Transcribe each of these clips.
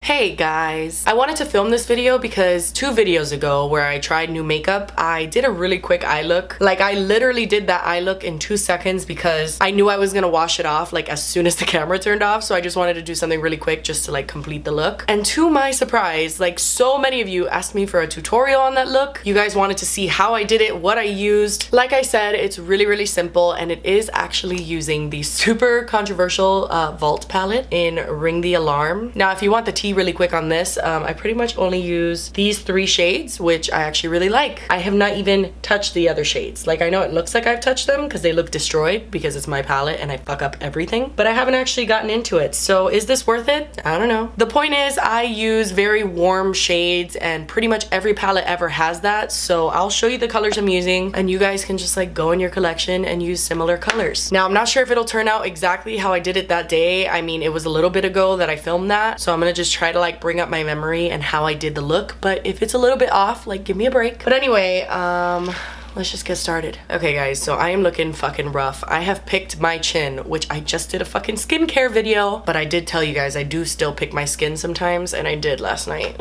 Hey guys, I wanted to film this video because 2 videos ago where I tried new makeup, I did a really quick eye look. Like I literally did that eye look in 2 seconds because I knew I was gonna wash it off like as soon as the camera turned off, so I just wanted to do something really quick just to like complete the look. And to my surprise, like so many of you asked me for a tutorial on that look. You guys wanted to see how I did it, what I used. Like I said, it's really simple, and it is actually using the super controversial Vault palette in Ring the Alarm. Now if you want the tea really quick on this, I pretty much only use these 3 shades, which I actually really like. I have not even touched the other shades. Like I know it looks like I've touched them because they look destroyed because it's my palette and I fuck up everything, but I haven't actually gotten into it. So is this worth it? I don't know. The point is I use very warm shades and pretty much every palette ever has that. So I'll show you the colors I'm using and you guys can just like go in your collection and use similar colors. Now I'm not sure if it'll turn out exactly how I did it that day. I mean, it was a little bit ago that I filmed that, so I'm gonna just try to like bring up my memory and how I did the look, but if it's a little bit off, like give me a break. But anyway, let's just get started. Okay guys, so I am looking fucking rough. I have picked my chin, which I just did a fucking skincare video, but I did tell you guys I do still pick my skin sometimes, and I did last night.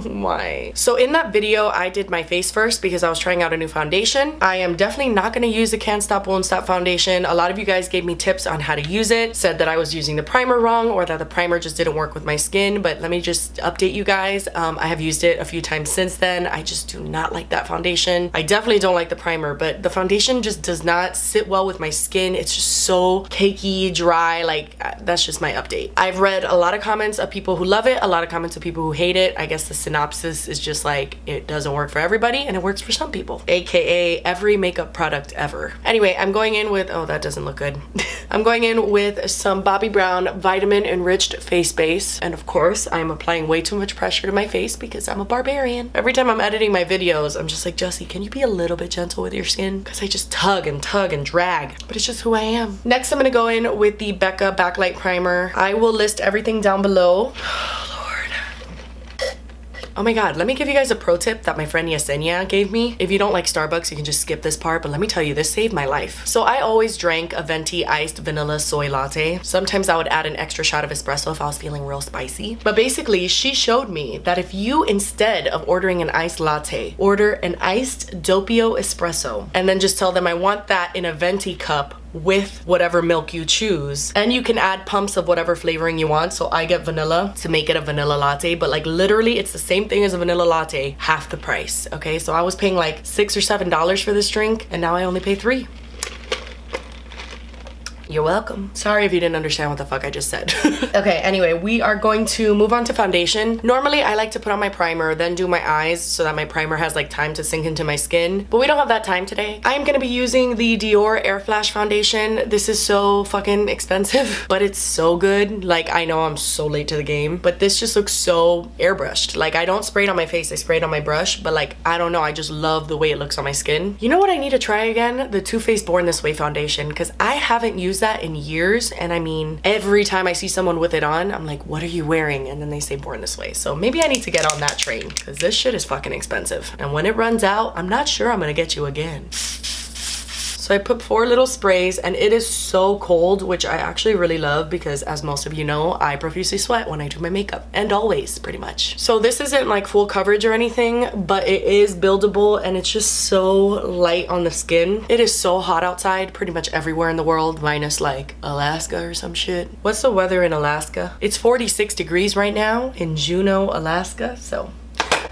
Why? So in that video, I did my face first because I was trying out a new foundation. I am definitely not gonna use the Can't Stop Won't Stop foundation. A lot of you guys gave me tips on how to use it, said that I was using the primer wrong or that the primer just didn't work with my skin, but let me just update you guys. I have used it a few times since then. I just do not like that foundation. I definitely don't like the primer, but the foundation just does not sit well with my skin. It's just so cakey, dry, like that's just my update. I've read a lot of comments of people who love it, a lot of comments of people who hate it. I guess the synopsis is just like, it doesn't work for everybody and it works for some people, aka every makeup product ever. Anyway, I'm going in with, oh that doesn't look good. I'm going in with some Bobbi Brown Vitamin Enriched Face Base, and of course I'm applying way too much pressure to my face because I'm a barbarian. Every time I'm editing my videos, I'm just like, Jessie, can you be a little bit gentle with your skin? Because I just tug and drag, but it's just who I am. Next I'm gonna go in with the BECCA Backlight Primer. I will list everything down below. Oh my god, let me give you guys a pro tip that my friend Yesenia gave me. If you don't like Starbucks, you can just skip this part, but let me tell you, this saved my life. So I always drank a venti iced vanilla soy latte. Sometimes I would add an extra shot of espresso if I was feeling real spicy. But basically, she showed me that if you, instead of ordering an iced latte, order an iced doppio espresso, and then just tell them I want that in a venti cup with whatever milk you choose, and you can add pumps of whatever flavoring you want. So I get vanilla to make it a vanilla latte, but like literally it's the same thing as a vanilla latte, half the price. Okay, so I was paying like $6 or $7 for this drink and now I only pay $3. You're welcome. Sorry if you didn't understand what the fuck I just said. Okay, anyway, we are going to move on to foundation. Normally, I like to put on my primer, then do my eyes so that my primer has like time to sink into my skin, but we don't have that time today. I am gonna be using the Dior Airflash foundation. This is so fucking expensive, but it's so good. Like, I know I'm so late to the game, but this just looks so airbrushed. Like, I don't spray it on my face, I spray it on my brush, but like, I don't know, I just love the way it looks on my skin. You know what I need to try again? The Too Faced Born This Way foundation, because I haven't used that in years, and I mean every time I see someone with it on, I'm like, what are you wearing? And then they say Born This Way. So maybe I need to get on that train because this shit is fucking expensive, and when it runs out, I'm not sure I'm gonna get you again. So I put 4 little sprays, and it is so cold, which I actually really love because, as most of you know, I profusely sweat when I do my makeup, and always pretty much. So this isn't like full coverage or anything, but it is buildable and it's just so light on the skin. It is so hot outside pretty much everywhere in the world, minus like Alaska or some shit. What's the weather in Alaska? It's 46 degrees right now in Juneau, Alaska, so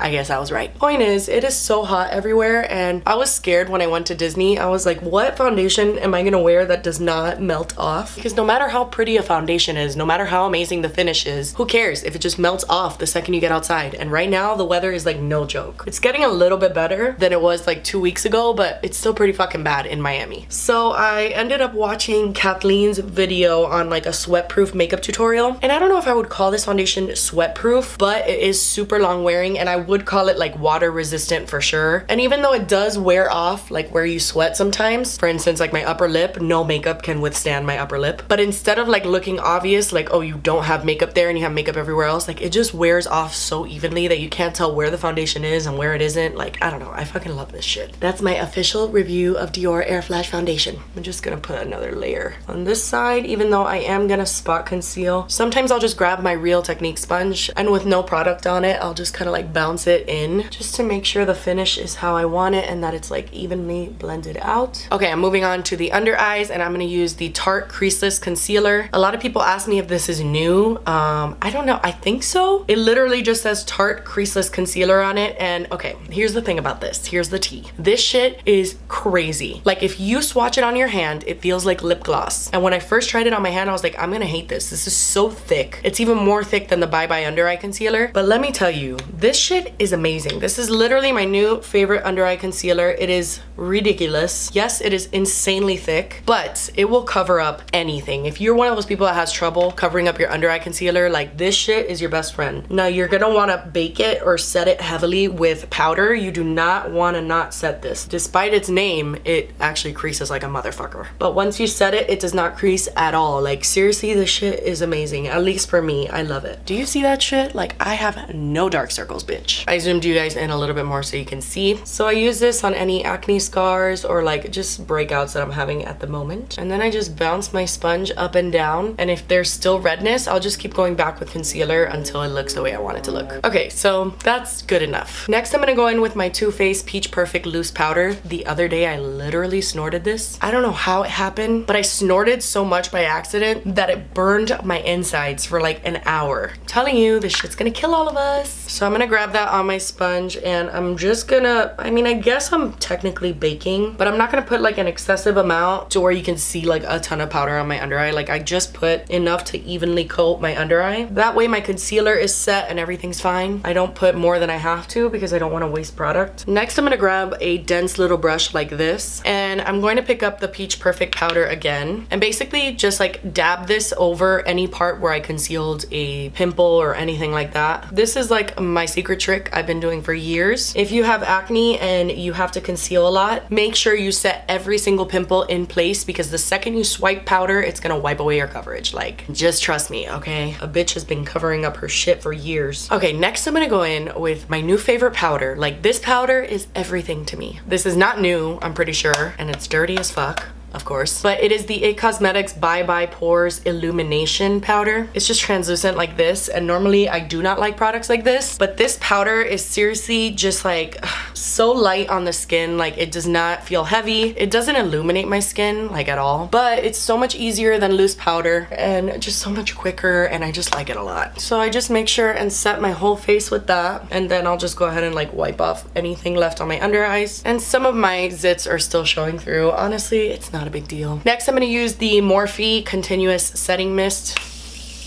I guess I was right. Point is, it is so hot everywhere, and I was scared when I went to Disney. I was like, what foundation am I gonna wear that does not melt off? Because no matter how pretty a foundation is, no matter how amazing the finish is, who cares if it just melts off the second you get outside? And right now, the weather is like no joke. It's getting a little bit better than it was like 2 weeks ago, but it's still pretty fucking bad in Miami. So I ended up watching Kathleen's video on like a sweat-proof makeup tutorial, and I don't know if I would call this foundation sweat-proof, but it is super long wearing, and I would call it like water resistant for sure. And even though it does wear off like where you sweat sometimes, for instance, like my upper lip, no makeup can withstand my upper lip. But instead of like looking obvious, like, oh, you don't have makeup there and you have makeup everywhere else, like it just wears off so evenly that you can't tell where the foundation is and where it isn't. Like, I don't know, I fucking love this shit. That's my official review of Dior Airflash foundation. I'm just gonna put another layer on this side, even though I am gonna spot conceal. Sometimes I'll just grab my Real Technique sponge and with no product on it, I'll just kind of like bounce it in just to make sure the finish is how I want it and that it's like evenly blended out. Okay, I'm moving on to the under eyes and I'm gonna use the Tarte Creaseless Concealer. A lot of people ask me if this is new. I don't know, I think so. It literally just says Tarte Creaseless Concealer on it. And okay, here's the thing about this. Here's the tea. This shit is crazy. Like if you swatch it on your hand, it feels like lip gloss. And when I first tried it on my hand, I was like, I'm gonna hate this. This is so thick. It's even more thick than the Bye Bye Under Eye Concealer. But let me tell you, this shit is amazing. This is literally my new favorite under eye concealer. It is ridiculous. Yes, it is insanely thick, but it will cover up anything. If you're one of those people that has trouble covering up your under eye concealer, like this shit is your best friend. Now you're gonna wanna bake it or set it heavily with powder. You do not wanna not set this. Despite its name, it actually creases like a motherfucker. But once you set it, it does not crease at all. Like seriously, this shit is amazing. At least for me, I love it. Do you see that shit? Like I have no dark circles, bitch. I zoomed you guys in a little bit more so you can see. So I use this on any acne scars or like just breakouts that I'm having at the moment. And then I just bounce my sponge up and down. And if there's still redness, I'll just keep going back with concealer until it looks the way I want it to look. Okay, so that's good enough. Next, I'm gonna go in with my Too Faced Peach Perfect Loose Powder. The other day, I literally snorted this. I don't know how it happened, but I snorted so much by accident that it burned my insides for like an hour. I'm telling you, this shit's gonna kill all of us. So I'm gonna grab that on my sponge and I'm just gonna, I mean, I guess I'm technically baking, but I'm not gonna put like an excessive amount to where you can see like a ton of powder on my under eye. Like I just put enough to evenly coat my under eye. That way my concealer is set and everything's fine. I don't put more than I have to because I don't want to waste product. Next, I'm gonna grab a dense little brush like this and I'm going to pick up the Peach Perfect powder again and basically just like dab this over any part where I concealed a pimple or anything like that. This is like my secret trick I've been doing for years. If you have acne and you have to conceal a lot, make sure you set every single pimple in place because the second you swipe powder, it's gonna wipe away your coverage. Like, just trust me, okay? A bitch has been covering up her shit for years. Okay, next I'm gonna go in with my new favorite powder. Like, this powder is everything to me. This is not new, I'm pretty sure, and it's dirty as fuck. Of course, but it is the IT Cosmetics Bye Bye Pores Illumination powder. It's just translucent like this, and normally I do not like products like this, but this powder is seriously just like so light on the skin. Like it does not feel heavy. It doesn't illuminate my skin like at all, but it's so much easier than loose powder and just so much quicker, and I just like it a lot. So I just make sure and set my whole face with that, and then I'll just go ahead and like wipe off anything left on my under eyes. And some of my zits are still showing through. Honestly, it's not a big deal. Next, I'm gonna use the Morphe Continuous Setting Mist.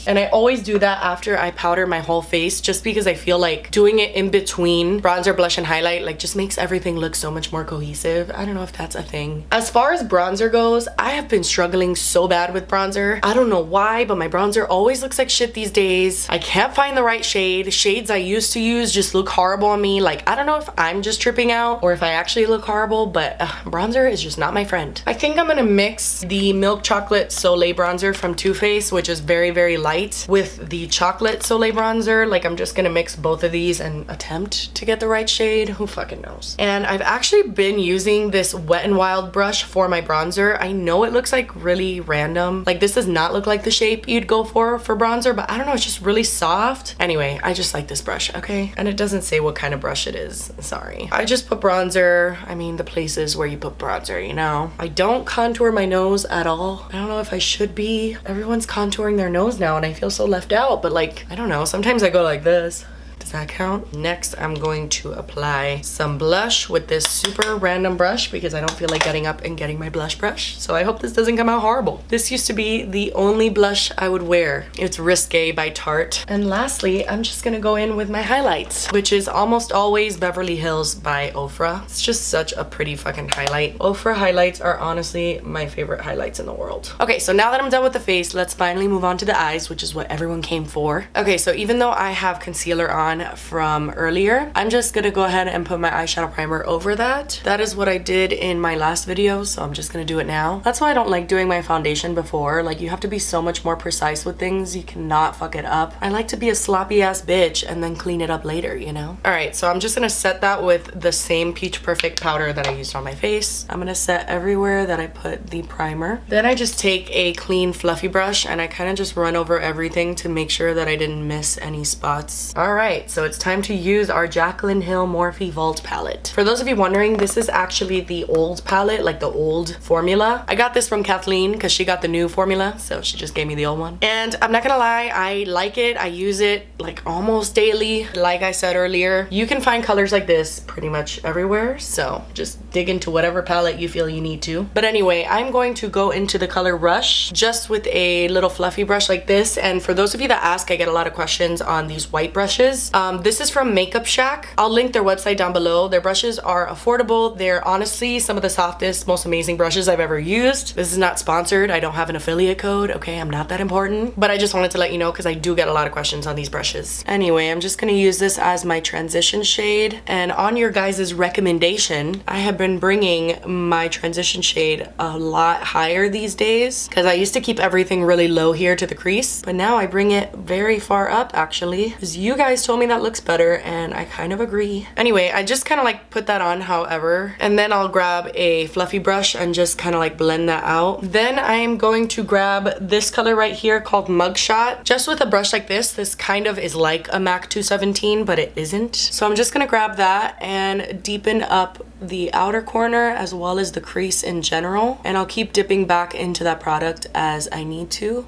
And I always do that after I powder my whole face just because I feel like doing it in between bronzer, blush, and highlight like just makes everything look so much more cohesive. I don't know if that's a thing. As far as bronzer goes, I have been struggling so bad with bronzer. I don't know why, but my bronzer always looks like shit these days. I can't find the right shade. Shades I used to use just look horrible on me. Like, I don't know if I'm just tripping out or if I actually look horrible, but bronzer is just not my friend. I think I'm gonna mix the Milk Chocolate Soleil bronzer from Too Faced, which is very, very light, with the chocolate Soleil bronzer. Like I'm just gonna mix both of these and attempt to get the right shade. Who fucking knows? And I've actually been using this Wet n Wild brush for my bronzer. I know it looks like really random. Like this does not look like the shape you'd go for bronzer, but I don't know, it's just really soft. Anyway, I just like this brush, okay? And it doesn't say what kind of brush it is, sorry. I just put bronzer, I mean the places where you put bronzer, you know? I don't contour my nose at all. I don't know if I should be. Everyone's contouring their nose now and I feel so left out, but like, I don't know, sometimes I go like this. Does that count? Next, I'm going to apply some blush with this super random brush because I don't feel like getting up and getting my blush brush. So I hope this doesn't come out horrible. This used to be the only blush I would wear. It's Risque by Tarte. And lastly, I'm just gonna go in with my highlights, which is almost always Beverly Hills by Ofra. It's just such a pretty fucking highlight. Ofra highlights are honestly my favorite highlights in the world. Okay, so now that I'm done with the face, let's finally move on to the eyes, which is what everyone came for. Okay, so even though I have concealer on, on from earlier. I'm just gonna go ahead and put my eyeshadow primer over that. That is what I did in my last video, so I'm just gonna do it now. That's why I don't like doing my foundation before. Like, you have to be so much more precise with things. You cannot fuck it up. I like to be a sloppy ass bitch and then clean it up later, you know? All right, so I'm just gonna set that with the same Peach Perfect powder that I used on my face. I'm gonna set everywhere that I put the primer. Then I just take a clean fluffy brush and I kind of just run over everything to make sure that I didn't miss any spots. All right, so it's time to use our Jaclyn Hill Morphe Vault palette. For those of you wondering, this is actually the old palette, like the old formula. I got this from Kathleen because she got the new formula, so she just gave me the old one. And I'm not gonna lie, I like it. I use it like almost daily. Like I said earlier, you can find colors like this pretty much everywhere, so just dig into whatever palette you feel you need to. But anyway, I'm going to go into the color Rush just with a little fluffy brush like this. And for those of you that ask, I get a lot of questions on these white brushes. This is from Makeup Shack. I'll link their website down below. Their brushes are affordable. They're honestly some of the softest, most amazing brushes I've ever used. This is not sponsored. I don't have an affiliate code, okay? I'm not that important, but I just wanted to let you know because I do get a lot of questions on these brushes. Anyway, I'm just gonna use this as my transition shade, and on your guys' recommendation, I have been bringing my transition shade a lot higher these days because I used to keep everything really low here to the crease, but now I bring it very far up actually because you guys told me that looks better and I kind of agree. Anyway, I just kind of like put that on however, and then I'll grab a fluffy brush and just kind of like blend that out. Then I am going to grab this color right here called Mugshot. Just with a brush like this kind of is like a MAC 217, but it isn't. So I'm just gonna grab that and deepen up the outer corner as well as the crease in general, and I'll keep dipping back into that product as I need to.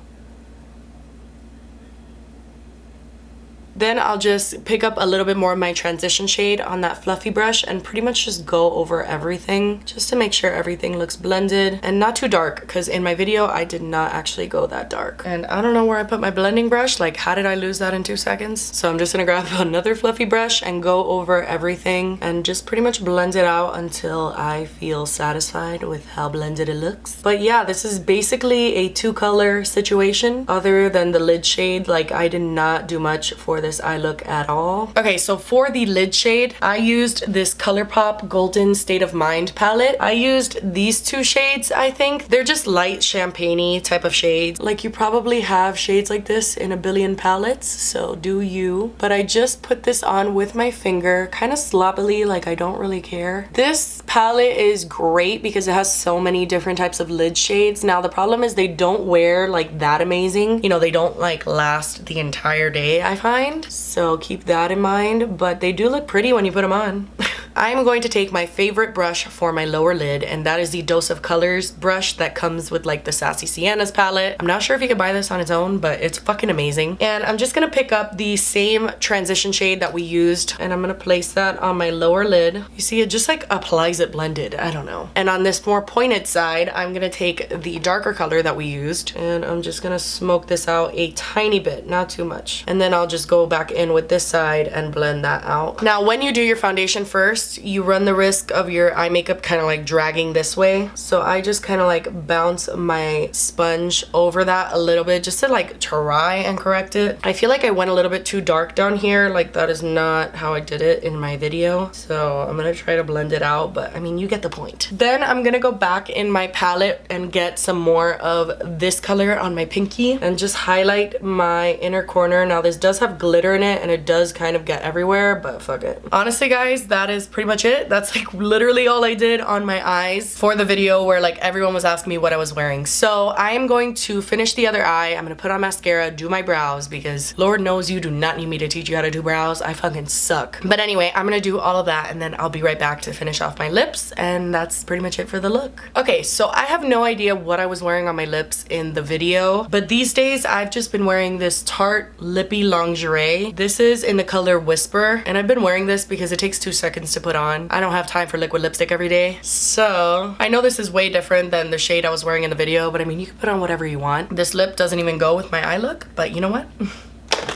Then I'll just pick up a little bit more of my transition shade on that fluffy brush and pretty much just go over everything just to make sure everything looks blended and not too dark, because in my video I did not actually go that dark. And I don't know where I put my blending brush. Like, how did I lose that in 2 seconds? So I'm just gonna grab another fluffy brush and go over everything and just pretty much blend it out until I feel satisfied with how blended it looks. But yeah, this is basically a 2-color situation other than the lid shade. Like, I did not do much for this eye look at all. Okay, so for the lid shade, I used this Colourpop Golden State of Mind palette. I used these 2 shades, I think. They're just light champagne-y type of shades. Like, you probably have shades like this in a billion palettes, so do you. But I just put this on with my finger, kind of sloppily, like I don't really care. This palette is great because it has so many different types of lid shades. Now, the problem is they don't wear like that amazing. You know, they don't like last the entire day, I find. So keep that in mind, but they do look pretty when you put them on. I'm going to take my favorite brush for my lower lid, and that is the Dose of Colors brush that comes with like the Sassy Siennas palette. I'm not sure if you can buy this on its own, but it's fucking amazing. And I'm just gonna pick up the same transition shade that we used, and I'm gonna place that on my lower lid. You see, it just like applies it blended, I don't know. And on this more pointed side, I'm gonna take the darker color that we used, and I'm just gonna smoke this out a tiny bit, not too much. And then I'll just go back in with this side and blend that out. Now, when you do your foundation first, you run the risk of your eye makeup kind of like dragging this way. So I just kind of like bounce my sponge over that a little bit just to like try and correct it. I feel like I went a little bit too dark down here. Like, that is not how I did it in my video. So I'm gonna try to blend it out, but I mean, you get the point. Then I'm gonna go back in my palette and get some more of this color on my pinky and just highlight my inner corner. Now, this does have glitter in it and it does kind of get everywhere, but fuck it. Honestly, guys, that is pretty much it. That's like literally all I did on my eyes for the video where like everyone was asking me what I was wearing. So I am going to finish the other eye. I'm gonna put on mascara, do my brows, because Lord knows you do not need me to teach you how to do brows. I fucking suck. But anyway, I'm gonna do all of that and then I'll be right back to finish off my lips, and that's pretty much it for the look. Okay, so I have no idea what I was wearing on my lips in the video, but these days I've just been wearing this Tarte Lippy Lingerie. This is in the color Whisper, and I've been wearing this because it takes 2 seconds to put on. I don't have time for liquid lipstick every day. So I know this is way different than the shade I was wearing in the video, but I mean, you can put on whatever you want. This lip doesn't even go with my eye look, but you know what?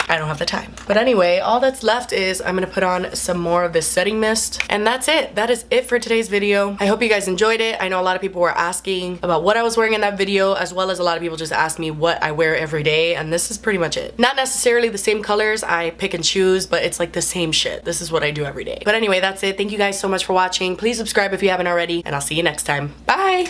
I don't have the time. But anyway, all that's left is I'm gonna put on some more of this setting mist, and that's it. That is it for today's video. I hope you guys enjoyed it. I know a lot of people were asking about what I was wearing in that video, as well as a lot of people just asked me what I wear every day, and this is pretty much it. Not necessarily the same colors, I pick and choose, but it's like the same shit. This is what I do every day. But anyway, that's it. Thank you guys so much for watching. Please subscribe if you haven't already, and I'll see you next time. Bye!